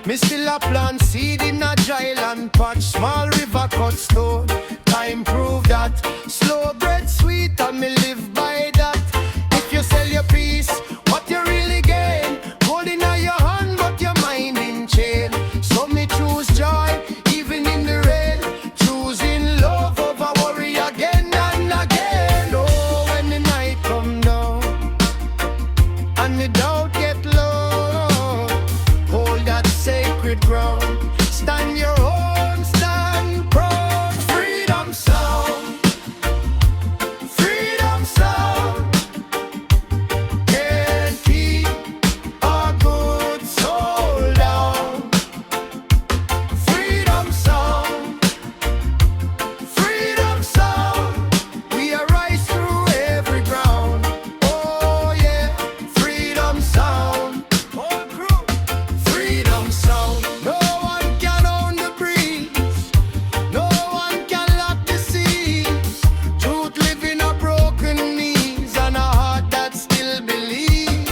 Me still a plant seed in a dry land patch. Small river cut stone. Time prove that. Slow bread sweet and me live by that. If you sell your peace, what you really gain? Gold in your hand but your mind in chain. So me choose joy even in the rain. Choosing love over worry again and again. Oh, when the night come down and the doubt get low, hold that sacred ground. Stand your own, stand proud. Freedom sound, freedom sound. Can't keep a good soul down. Freedom sound, freedom sound. We arise through every ground. Oh yeah, freedom sound. Whole crew. Freedom sound. No one can own the breeze. No one can lock the seas. Truth living a broken knees and a heart that still believes.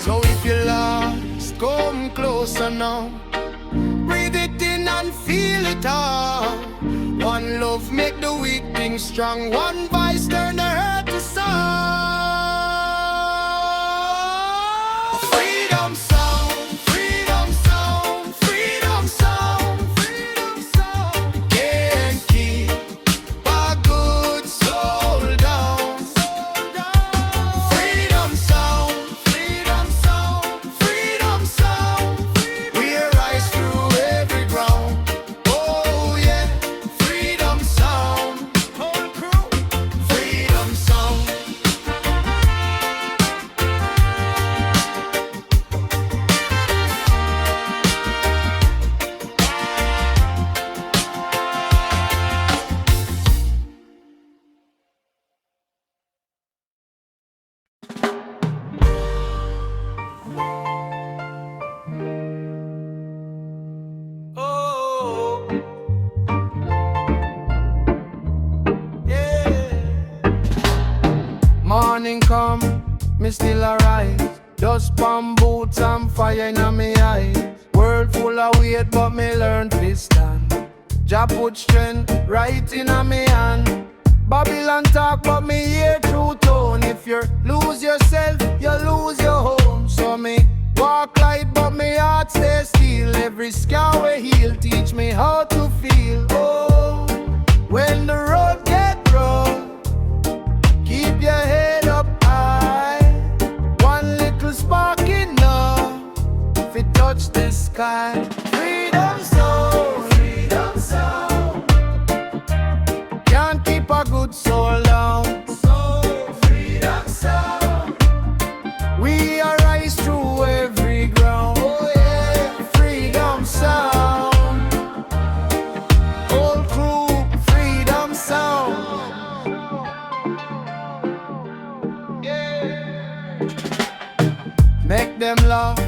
So if you're lost, come closer now. Breathe it in and feel it all. One love make the weak thing strong. One voice turn the hurt to song. Freedom sound, freedom sound, freedom sound, freedom sound. Can't keep a good soul down. Freedom sound, freedom sound, freedom sound. We arise through every ground. Oh yeah, freedom sound. Whole crew. Freedom sound. Oh, yeah. Morning come, me still arise. Dust palm boots and fire in my eyes. World full of weight, but me learn to stand. Jah put strength right in my hand. Babylon talk, but me hear true tone. If you lose yourself, you lose your home. So me walk light, but me heart stay still. Every scar we heal teach me how to feel. Oh, when the road get rough, keep your head up high. One little spark enough if it touch the sky. Freedom sound, freedom sound. Can't keep a good soul down. So freedom sound. We arise through every ground. Oh yeah, freedom sound. Whole crew, freedom sound. Yeah. Make them laugh,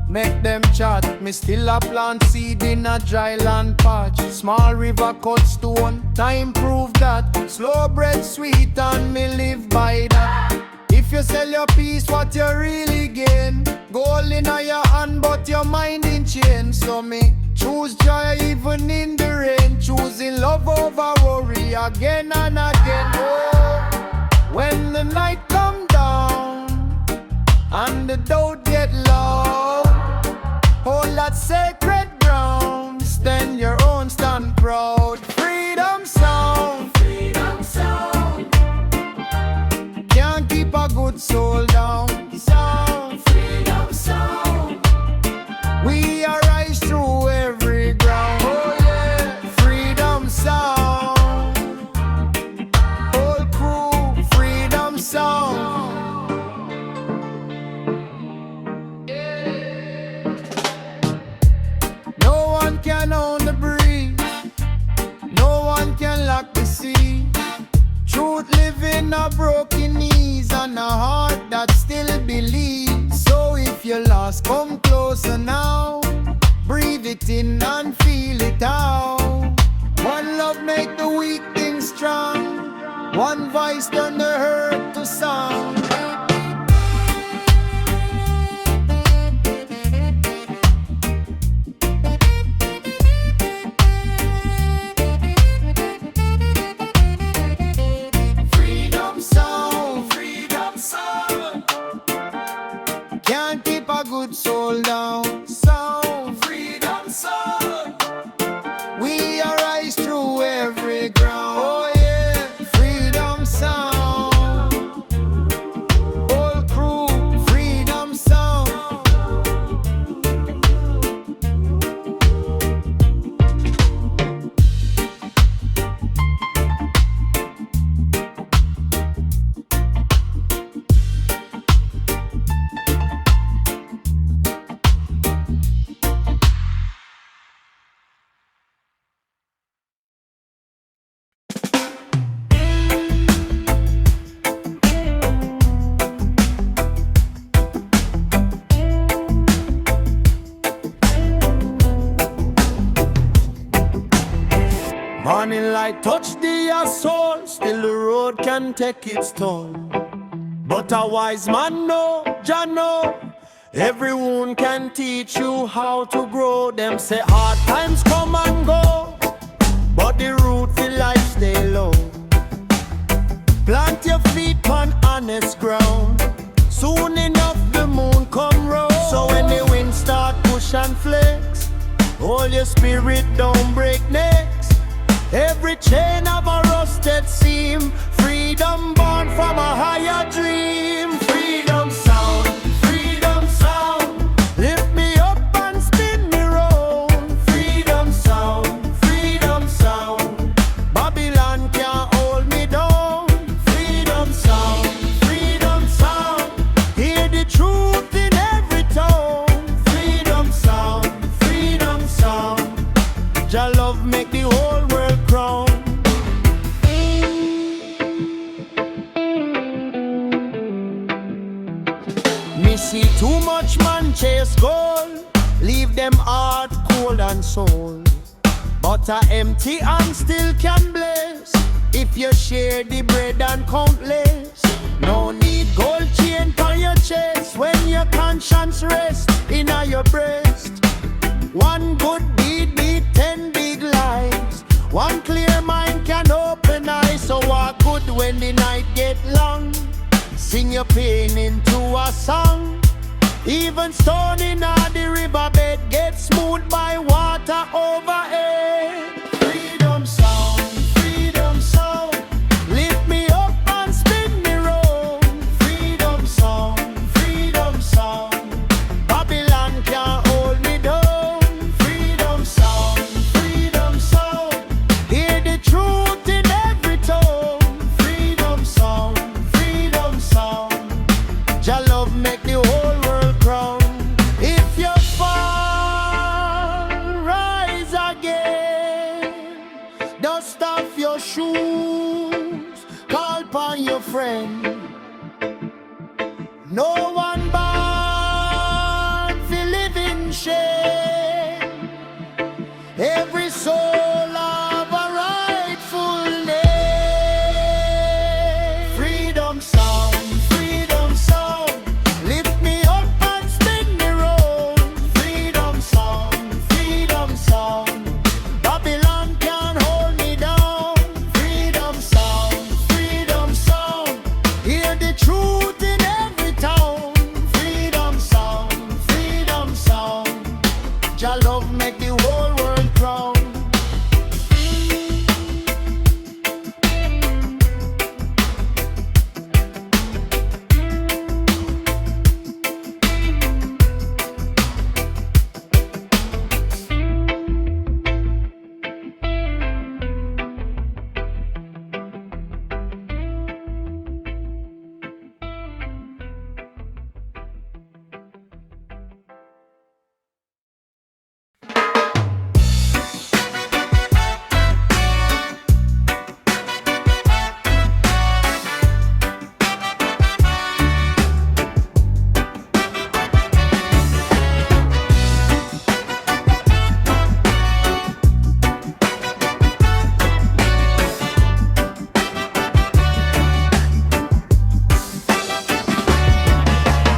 make them chat. Me still a plant seed in a dry land patch. Small river cut stone, time prove that. Slow bread sweet and me live by that. If you sell your peace, what you really gain? Gold in your hand, but your mind in chain. So me choose joy even in the rain. Choosing love over worry again and again. Oh, when the night come down and the doubt get low, hold that sacred ground. Stand your own, stand proud. Freedom sound, freedom sound. Can't keep a good soul down. Sound, freedom sound. We arise through every ground. Oh yeah, freedom sound. Whole crew, freedom sound. No one can own the breeze. No one can lock the sea. Truth living a broken knees and a heart that still believes. So if you're lost, come closer now. Breathe it in and feel it out. One love make the weak thing strong. One voice turn the hurt to song. Morning light touch the soul, still the road can take its toll. But a wise man know, Jah know, every wound can teach you how to grow. Them say hard times come and go, but the root for life stay low. Plant your feet on honest ground, soon enough the moon come round. So when the wind start push and flex, hold your spirit, don't break necks. Every chain of a rusted seam, freedom born from a higher dream. Freedom sound, freedom sound, lift me up and spin me round. Freedom sound, freedom sound, Babylon can't hold me down. Freedom sound, hear the truth in every tone. Freedom sound, Jah love make the whole world crown. Me see too much man chase gold, leave them heart cold and soul. But a empty hand still can bless, if you share the bread and countless. No need gold chain on your chest, when your conscience rest in your breast. One good deed beat 10 big lies, one clear mind can open eyes. So walk good when the night get long, sing your pain into a song. Even stone in the riverbed gets smooth by water overhead. Freedom sound, lift me up and spin me round. Freedom sound, Babylon can't hold me down. Freedom sound, hear the truth in every tone. Freedom sound, Jah love make the whole world crown. If you fall, rise again, dust off your shoes, call upon your friend. No one born to live in shame, every soul of a rightful name. Freedom sound, lift me up and spin me round. Freedom sound, Babylon can't hold me down. Freedom sound, hear the truth in every town. Freedom sound, Jah love make the whole world crown.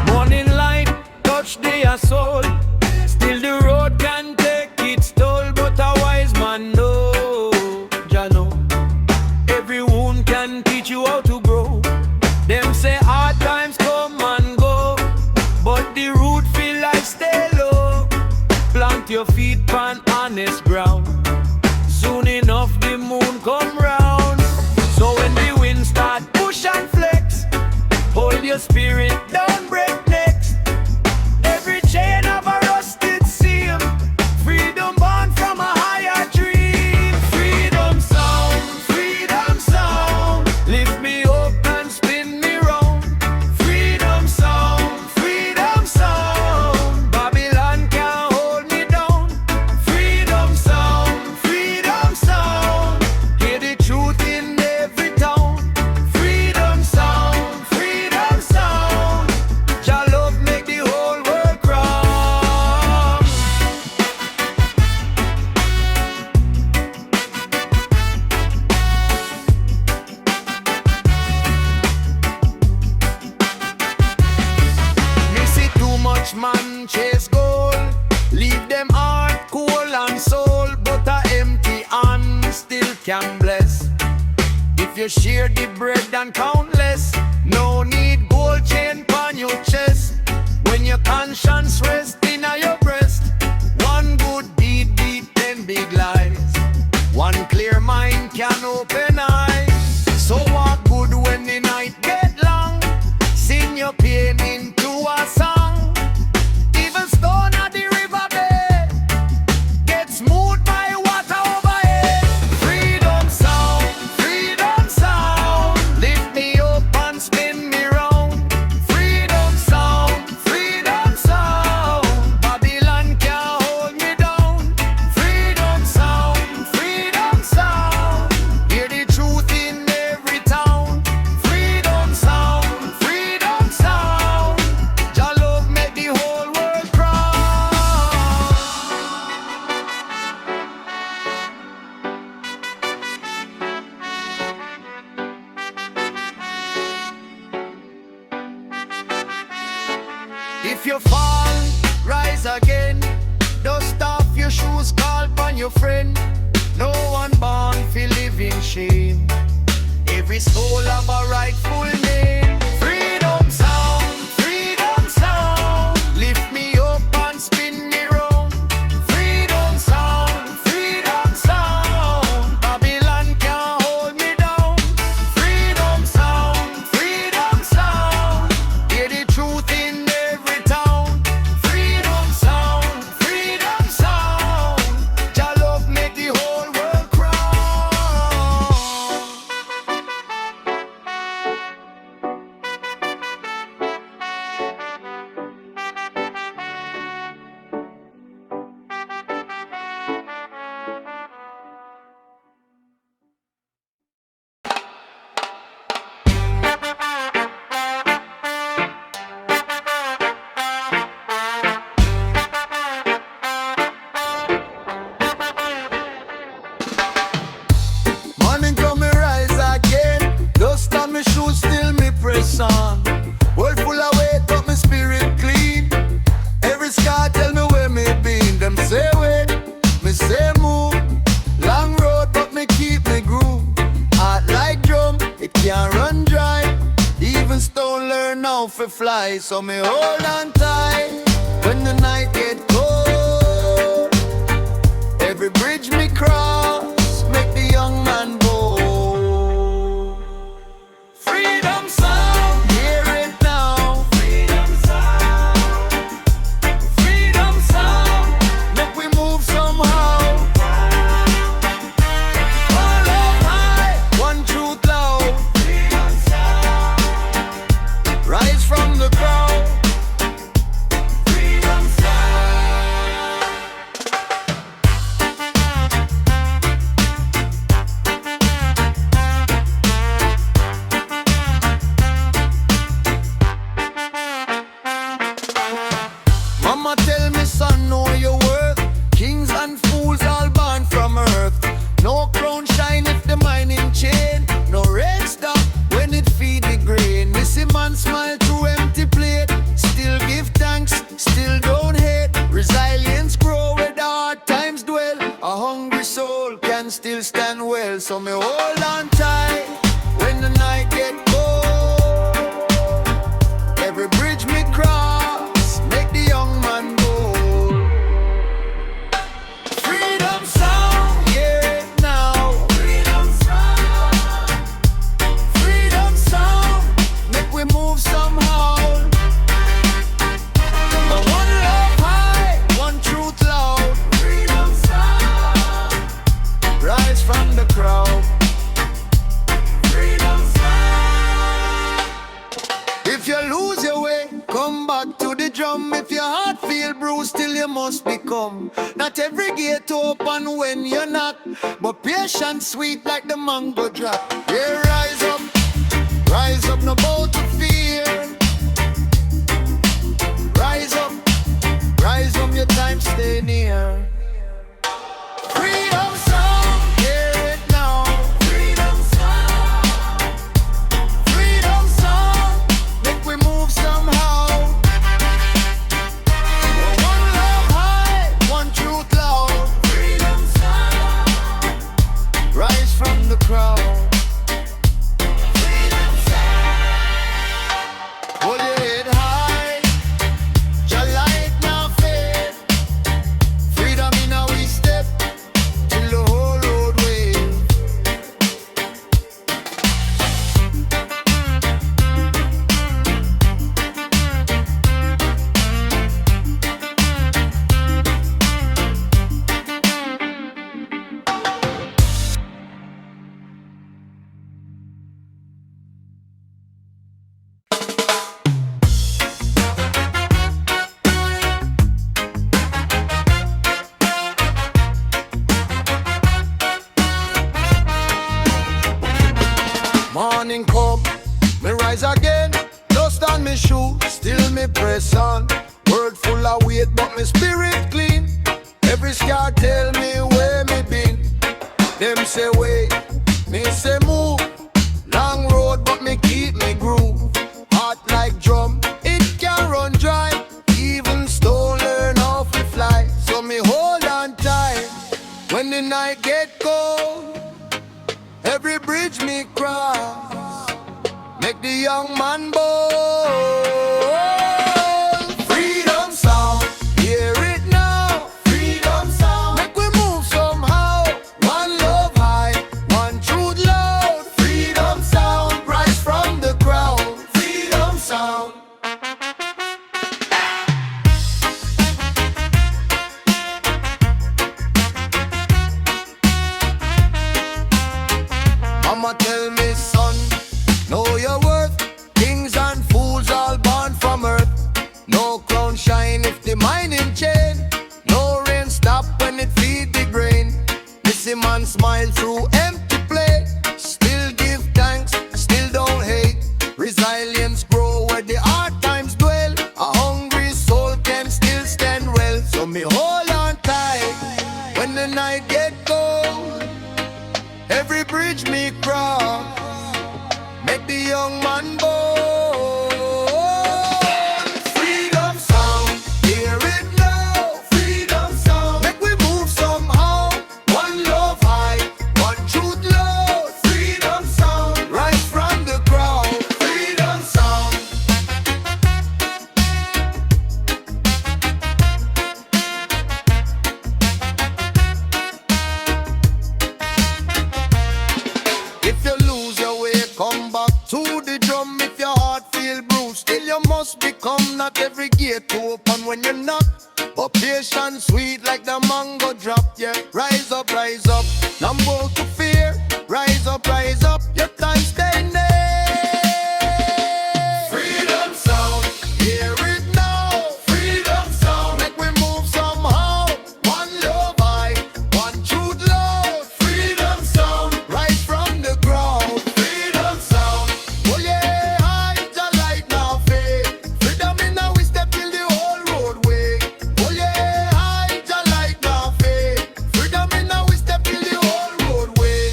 Morning light touch the soul, still the road can take its toll. But a wise man know, Jah know, every wound can teach you how to grow. Them say hard times come and go, but the root feel like stay low. Plant your feet on honest ground, soon enough the moon come round. So when the wind start push and flex, hold your spirit, don't break necks. Every chain of a rusted seam, freedom born from a higher dream. Freedom sound, lift me up and spin me round. Freedom sound, Babylon can't hold me down. Freedom sound, hear the truth in every town. Freedom sound, cool and soul, but a empty hand still can bless. If you share the bread and countless, no need gold chain on your chest. When your conscience rests in your breast, one good deed beat 10 big lies. One clear mind can open eyes. So walk good when the night get long. Sing your pain into a song. Even stone at the riverbed get smooth by water overhead. Freedom sound, lift me up and spin me round. Freedom sound, Babylon can't hold me down. Freedom sound, hear the truth in every town. Freedom sound, Jah love make the whole world proud. If you fall, rise again. Dust off your shoes, call upon your friend. No one born for live in shame. Every soul have a rightful name. Freedom sound, lift me up and spin me round. Freedom sound, Babylon can't hold me down. Freedom sound, hear the truth in every town. Freedom sound, Jah love make the whole world proud. Morning come me rise again. Dust on me shoes, still me press on. World full of weight, but me spirit clean. Every scar tell me where me been. Them say wait, me say move. Long road, but me keep me groove. Heart like drum, it can't run dry. Even stone learn how to fly. So me hold on tight when the night get cold. Every bridge me cross, make the young man bold. Freedom sound, hear it now. Freedom sound, make we move somehow. All up high, one truth loud. Freedom sound, rise from the crowd. Freedom sound. Mama tell me son, know your worth. Kings and fools all born from earth. No crown shine if the mining chain. No red stop when it feed the grain. Missy man smile through empty plate. Still give thanks, still don't hate. Resilience grow where the hard times dwell. A hungry soul can still stand well. So me hold on tight when the night get cold. Every bridge me cross, make the young man bold. Freedom sound, hear it now. Freedom sound, make we move somehow. One love high, one truth loud. Freedom sound, rise from the crowd. Freedom sound. If you lose your way, come back to the drum. If your heart feel bruised, still you must become. Not every gate open when you knock, but patience sweet like the mango drop. Yeah, rise up, no bow to fear. Rise up, your time stay near. Freedom sound, hear it now. Freedom sound, make we move somehow. One love high, one truth loud. me spirit clean. Every scar tell me where me been. Them say wait, me say move. Long road but me keep me groove. Hot like drum, it can run dry. Even stone learn how to fly. So me hold on tight when the night get cold. Every bridge me cross, make the young man bold. Freedom sound, hear it now. Freedom sound, make we move somehow. One love high, one truth loud. Freedom sound, rise from the crowd. Freedom sound. Mama tell me, son, know your worth. Kings and fools all born from earth. No crown shine if the mining chain. No rain stop when it feed the grain. Missy man smile through empty plate. Still give thanks, still don't hate. Resilience grow where the hard times dwell. A hungry soul can still stand well. So me hold on tight when the night get cold. Every bridge me cross, make the young man bold. Freedom sound, hear it now. Freedom sound, make we move somehow. One love high, one truth loud. Freedom sound, rise from the crowd. Freedom sound. If you lose your way, come back to the drum. If your heart feel bruised, still you must become. Not every gate to open when you knock, but patience sweet like the mango drop. Yeah, rise up, no more to fear. Rise up, your time stay near. Freedom sound, hear it now. Freedom sound, make we move somehow. One love high, one truth loud. Freedom sound, rise from the ground. Freedom sound, oh yeah, hide the light now fade. Freedom in now we step till the whole roadway. Oh yeah, hide the light now fade. Freedom in now we step till the whole roadway.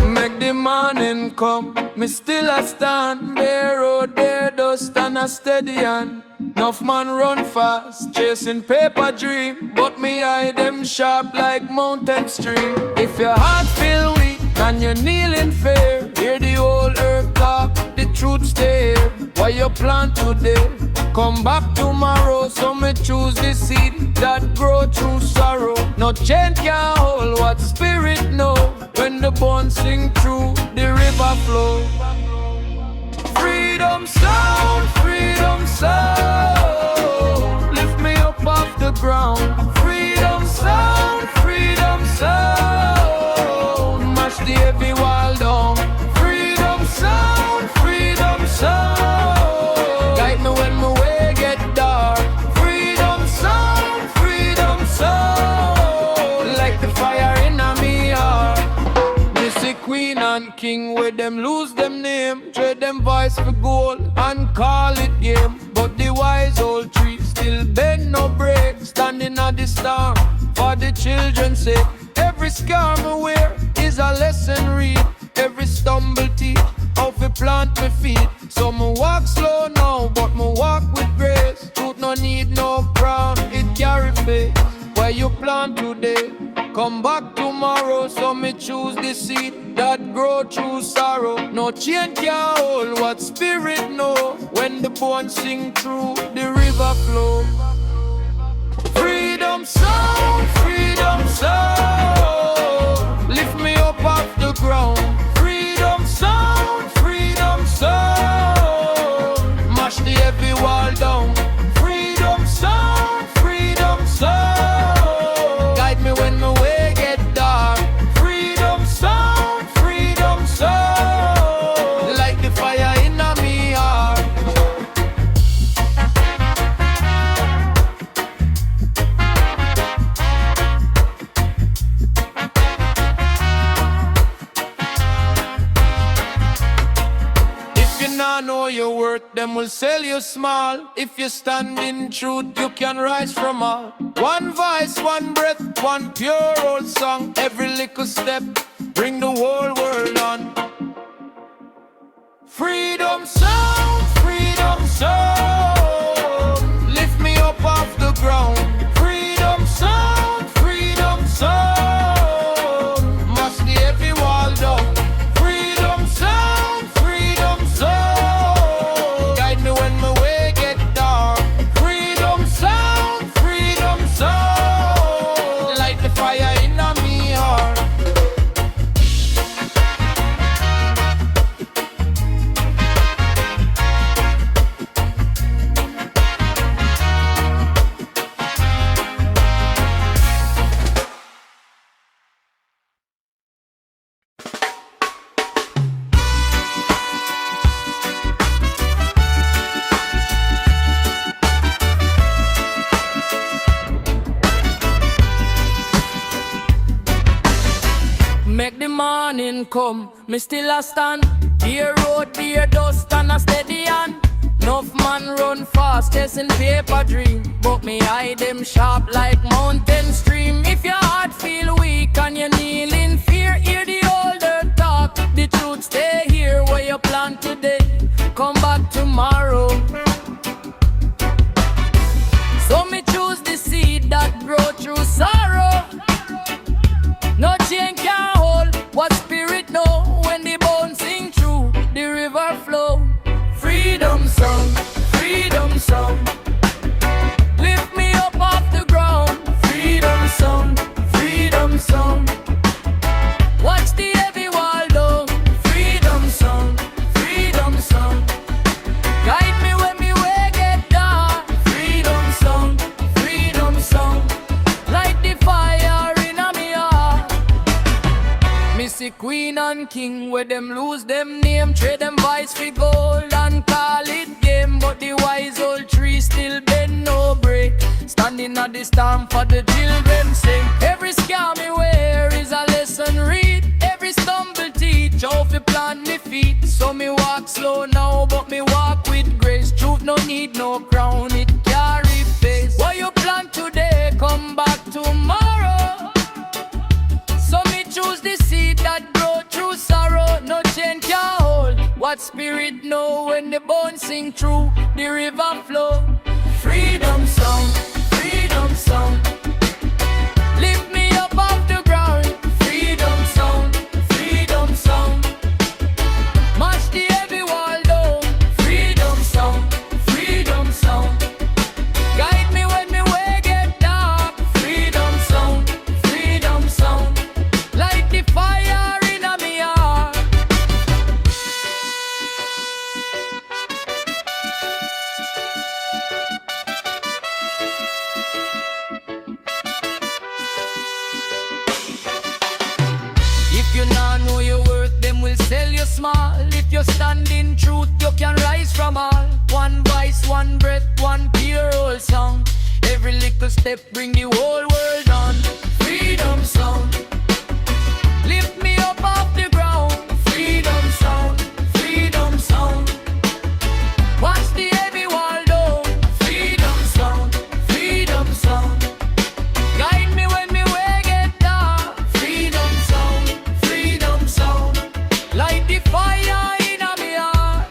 Make the morning come, me still a stand. Bare road, bare dust and a steady hand. Enough man run fast, chasing paper dream, but me eye them sharp like mountain stream. If your heart feel weak and you kneel in fear, hear the old herb talk, the truth stay here. Why you plant today, come back tomorrow. So me choose the seed that grow through sorrow. No chain can hold what spirit know. When the bones sing through, the river flow. Freedom sound, freedom sound. Lift me up off the ground. Freedom sound, freedom sound. Mash the heavy wall down. Freedom sound, freedom sound. Guide me when my way get dark. Freedom sound, freedom sound. Like the fire in a me heart. Missy queen and king with them lose them name. Trade them voice for gold and call it game. But the wise old tree still bend no break. Standing at the storm for the children's sake. Every scar me wear is a lesson read. Every stumble teach how to plant my feet. So me walk slow now, but me walk with grace. Truth no need no crown, it carry faith. Where you plant today, come back tomorrow. So me choose the seed that grow through sorrow. No chain can hold what spirit know. When the bones sing through, the river flow. Freedom sound, freedom sound. Lift me up off the ground. Freedom sound, freedom sound. Mash the heavy wall down. Freedom sound, freedom sound. worth, them will sell you small. If you stand in truth, you can rise from all. One voice, one breath, one pure old song. Every little step, bring the whole world on. Freedom sound, freedom sound. Lift me up off the ground. Freedom sound, freedom sound. Mash the heavy wall down. Freedom sound, freedom sound. Guide me when my way get dark. Freedom sound, freedom sound. Light the fire in me heart. Make the morning come, me still a stand. Dear road, dear dust and a steady hand. Enough man run fast, chasing paper dream, but me eye them sharp like mountain stream. If your heart feel weak and you kneel in fear, hear the older talk. The truth stay here where you plant today. Come back tomorrow. So me choose the seed that grow through sorrow. No chain can hold what spirit know. When the bones sing through, the river flow. Freedom song, freedom song. Lift me up off the ground. Freedom song, freedom song. Watch the heavy wall down. Freedom song, freedom song. Guide me when me way get dark. Freedom song, freedom song. Light the fire in me heart. Missy queen and king, where them lose them name, trade them vice for gold and call it game. But the wise old tree still bend no break, standing at the storm for the children sing. Every scar me wear is a lesson read. Every stumble teach how to plant me feet. So me walk slow now, but me walk with grace. Truth no need no crown, it carry face. What you plant today, come back tomorrow. So me choose the seed that grow through sorrow. No chain can hold what spirit know. When the bones sing through, the river flow. Freedom song, freedom song. Lift me up off the ground. Freedom song, freedom song. Mash the heavy wall down. Freedom song, freedom song. Guide me when me way get dark. Freedom song, freedom song. Light the fire in me heart. If you not know your worth, them will sell you small. If you stand in truth, you can rise from all. One voice, one breath, one pure old song. Every little step bring the whole world on. Freedom song. Lift me up off the ground. Freedom sound, freedom sound. Watch the heavy wall down. Freedom sound, freedom sound. Guide me when me way get dark. Freedom sound, freedom sound. Light the fire in me heart.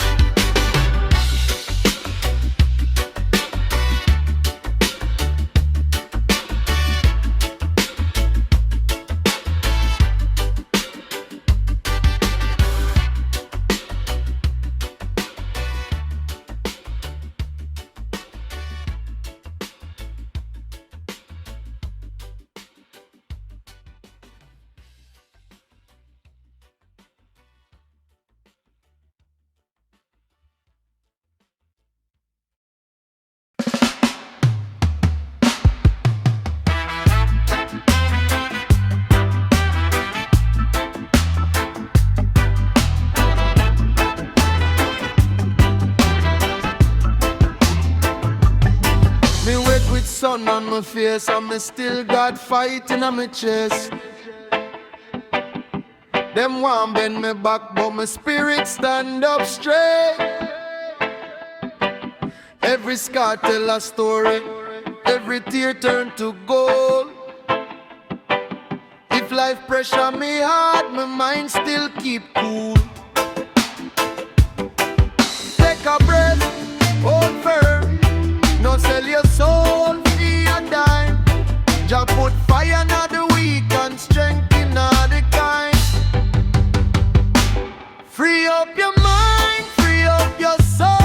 sun on my face, and me still got fight in my chest. Them want bend me back, but my spirit stand up straight. Every scar tell a story, every tear turn to gold. If life pressure me hard, my mind still keep cool. Take a breath, hold firm. No sell your soul for a dime. Jah put fire na the weak and strength in the kind. Free up your mind, free up your soul.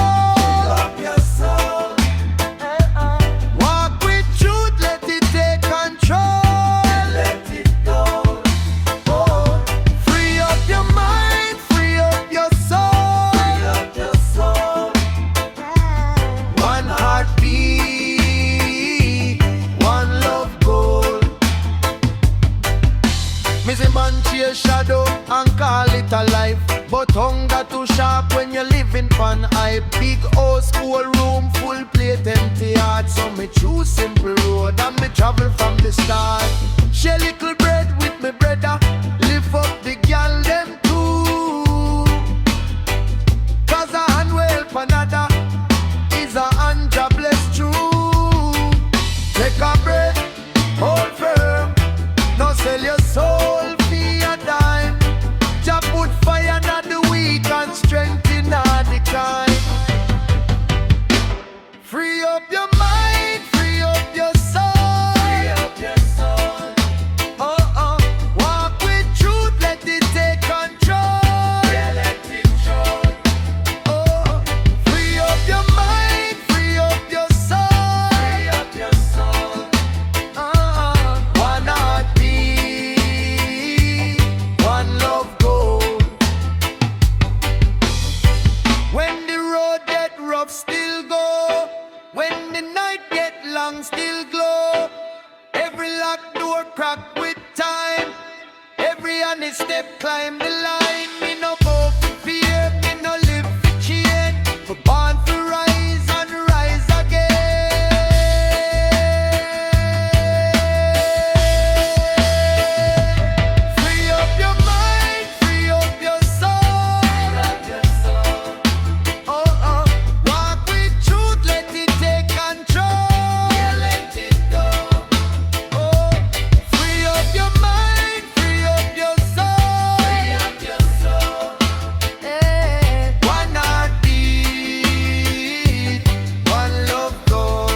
Walk with truth, let it take control. Let it go. Oh. Free up your mind, free up your soul. Free up your soul. One heartbeat, one love goal. Missing man chase shadow and call it a life. But hunger too sharp when you're living pan high. Big house, school room, full plate, empty heart. So me choose simple road and me travel from the start. Share little bread with me brother, lift up the girl them too. Cause a hand will help another, is a hand job bless true. Take a breath, hold firm, no sell your soul for a dime. Jah put fire na the weak and strength in the kind. Free up your mind, free up your soul. Free up your soul. Walk with truth, let it take control. Yeah, let it show. Oh, free up your mind, free up your soul. Free up your soul. One heartbeat, one love goal. When the road get rough, still go. When the night get long, still glow. Every locked door crack with time. Every honest step climb the line. Me no go for fear, me no live for change. But born to rise and rise again. Free up your mind, free up your soul. Free up your soul. Walk with truth, let it take control. Yeah, let it go. Oh, free up your mind, free up your soul. Free up your soul. One heartbeat, one love goal.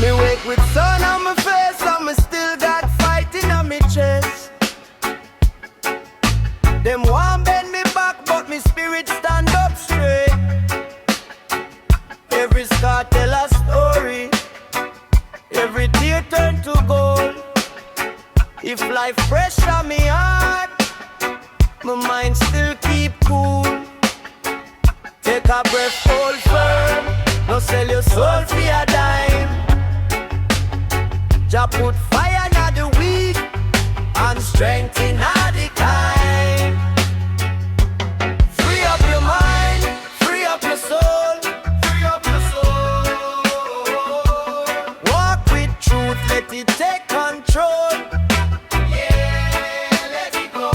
Me wake with sun on my face and me still got fighting on me chest. Them want bend me back but me spirit stand up straight. Every scar tell a story, every tear turn to gold. If life pressure me hard, my mind still keep cool. Take a breath, hold firm, no sell your soul for a dime. Jah put fire na the weak and strength in the kind. Free up your mind, free up your soul. Free up your soul. Walk with truth, let it take control. Yeah, let it go.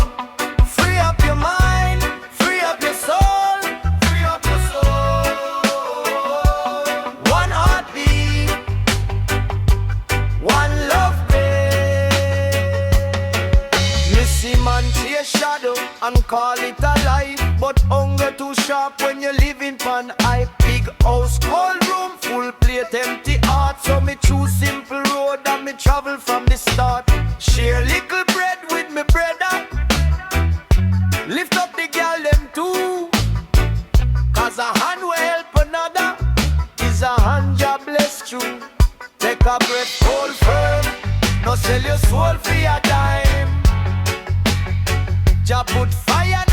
Free up your mind, free up your soul. Free up your soul. One heartbeat, one love day. Missy man chase shadow and call it a life. But hunger too sharp when you're living pan high. Big house, cold room, full plate, empty heart. Jah put fire